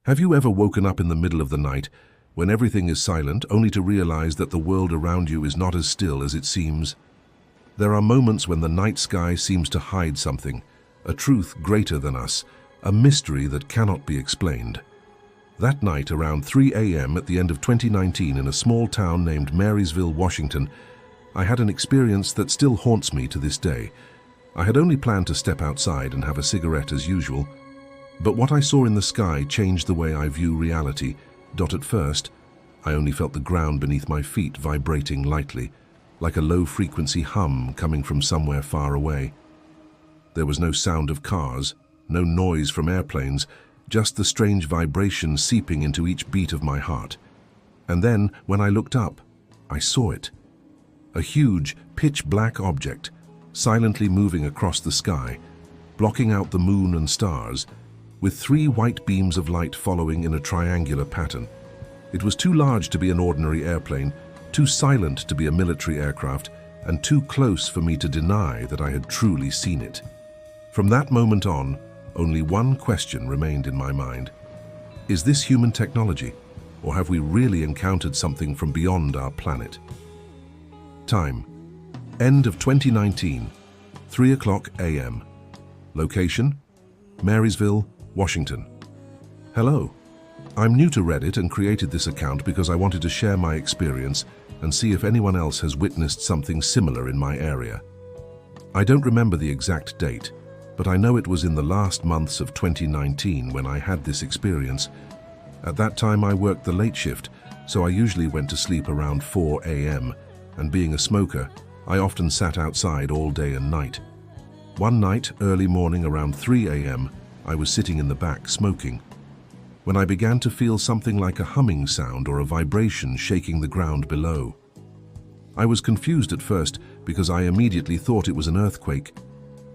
Have you ever woken up in the middle of the night when everything is silent, only to realize that the world around you is not as still as it seems? There are moments when the night sky seems to hide something, a truth greater than us, a mystery that cannot be explained. That night, around 3 a.m. at the end of 2019 in a small town named Marysville, Washington, I had an experience that still haunts me to this day. I had only planned to step outside and have a cigarette as usual, but what I saw in the sky changed the way I view reality. At first, I only felt the ground beneath my feet vibrating lightly, like a low-frequency hum coming from somewhere far away. There was no sound of cars, no noise from airplanes, just the strange vibration seeping into each beat of my heart. And then, when I looked up, I saw it. A huge, pitch-black object, silently moving across the sky, blocking out the moon and stars, with 3 white beams of light following in a triangular pattern. It was too large to be an ordinary airplane, too silent to be a military aircraft, and too close for me to deny that I had truly seen it. From that moment on, only one question remained in my mind. Is this human technology, or have we really encountered something from beyond our planet? Time: end of 2019, 3:00 a.m. Location: Marysville, Washington. Hello. I'm new to Reddit and created this account because I wanted to share my experience and see if anyone else has witnessed something similar in my area. I don't remember the exact date, but I know it was in the last months of 2019 when I had this experience. At that time I worked the late shift, so I usually went to sleep around 4 a.m., and being a smoker, I often sat outside all day and night. One night, early morning around 3 a.m., I was sitting in the back smoking, when I began to feel something like a humming sound or a vibration shaking the ground below. I was confused at first because I immediately thought it was an earthquake,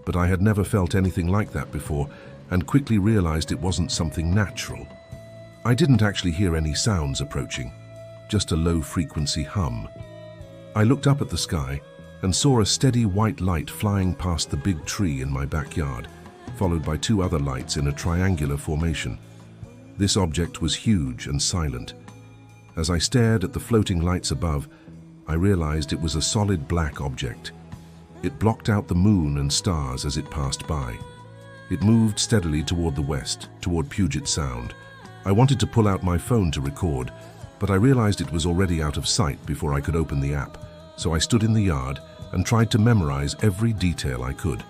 but I had never felt anything like that before and quickly realized it wasn't something natural. I didn't actually hear any sounds approaching, just a low-frequency hum. I looked up at the sky and saw a steady white light flying past the big tree in my backyard, followed by 2 other lights in a triangular formation. This object was huge and silent. As I stared at the floating lights above, I realized it was a solid black object. It blocked out the moon and stars as it passed by. It moved steadily toward the west, toward Puget Sound. I wanted to pull out my phone to record, but I realized it was already out of sight before I could open the app, so I stood in the yard and tried to memorize every detail I could.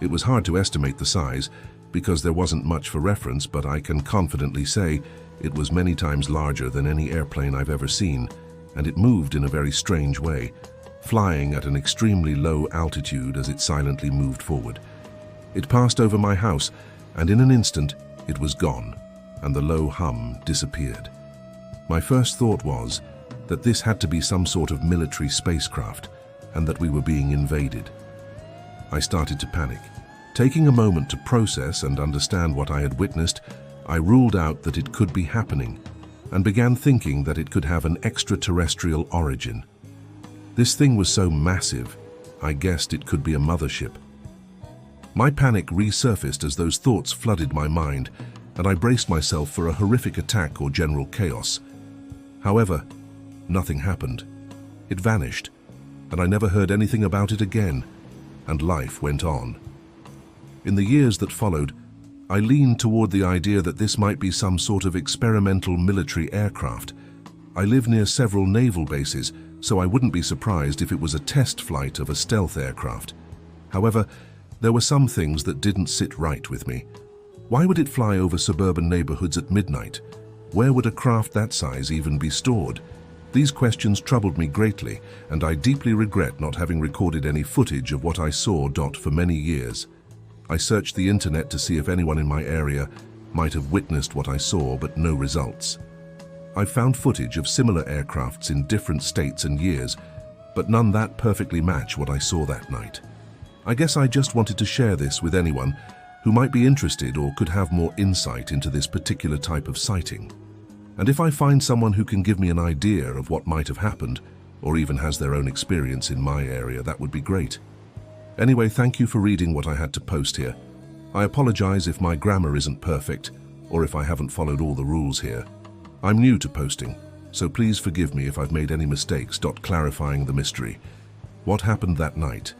It was hard to estimate the size because there wasn't much for reference, but I can confidently say it was many times larger than any airplane I've ever seen, and it moved in a very strange way, flying at an extremely low altitude as it silently moved forward. It passed over my house, and in an instant it was gone, and the low hum disappeared. My first thought was that this had to be some sort of military spacecraft, and that we were being invaded. I started to panic. Taking a moment to process and understand what I had witnessed, I ruled out that it could be happening, and began thinking that it could have an extraterrestrial origin. This thing was so massive, I guessed it could be a mothership. My panic resurfaced as those thoughts flooded my mind, and I braced myself for a horrific attack or general chaos. However, nothing happened. It vanished, and I never heard anything about it again, and life went on. In the years that followed, I leaned toward the idea that this might be some sort of experimental military aircraft. I live near several naval bases, so I wouldn't be surprised if it was a test flight of a stealth aircraft. However, there were some things that didn't sit right with me. Why would it fly over suburban neighborhoods at midnight? Where would a craft that size even be stored? These questions troubled me greatly, and I deeply regret not having recorded any footage of what I saw. For many years. I searched the internet to see if anyone in my area might have witnessed what I saw, but no results. I found footage of similar aircrafts in different states and years, but none that perfectly match what I saw that night. I guess I just wanted to share this with anyone who might be interested or could have more insight into this particular type of sighting. And if I find someone who can give me an idea of what might have happened, or even has their own experience in my area, that would be great. Anyway, thank you for reading what I had to post here. I apologize if my grammar isn't perfect, or if I haven't followed all the rules here. I'm new to posting, so please forgive me if I've made any mistakes. Clarifying the mystery. What happened that night?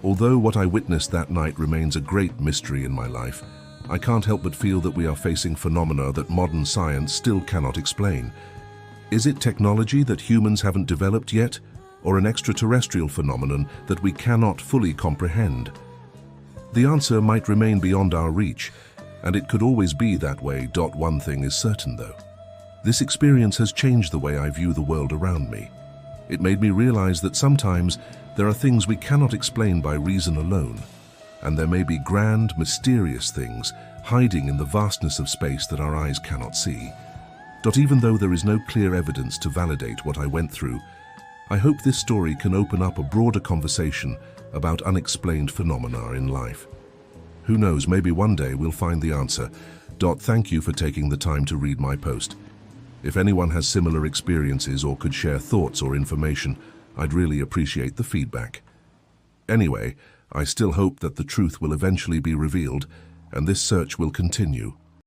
Although what I witnessed that night remains a great mystery in my life, I can't help but feel that we are facing phenomena that modern science still cannot explain. Is it technology that humans haven't developed yet, or an extraterrestrial phenomenon that we cannot fully comprehend? The answer might remain beyond our reach, and it could always be that way. One thing is certain though. This experience has changed the way I view the world around me. It made me realize that sometimes there are things we cannot explain by reason alone, and there may be grand, mysterious things hiding in the vastness of space that our eyes cannot see. Even though there is no clear evidence to validate what I went through, I hope this story can open up a broader conversation about unexplained phenomena in life. Who knows, maybe one day we'll find the answer. Thank you for taking the time to read my post. If anyone has similar experiences or could share thoughts or information, I'd really appreciate the feedback. Anyway, I still hope that the truth will eventually be revealed, and this search will continue.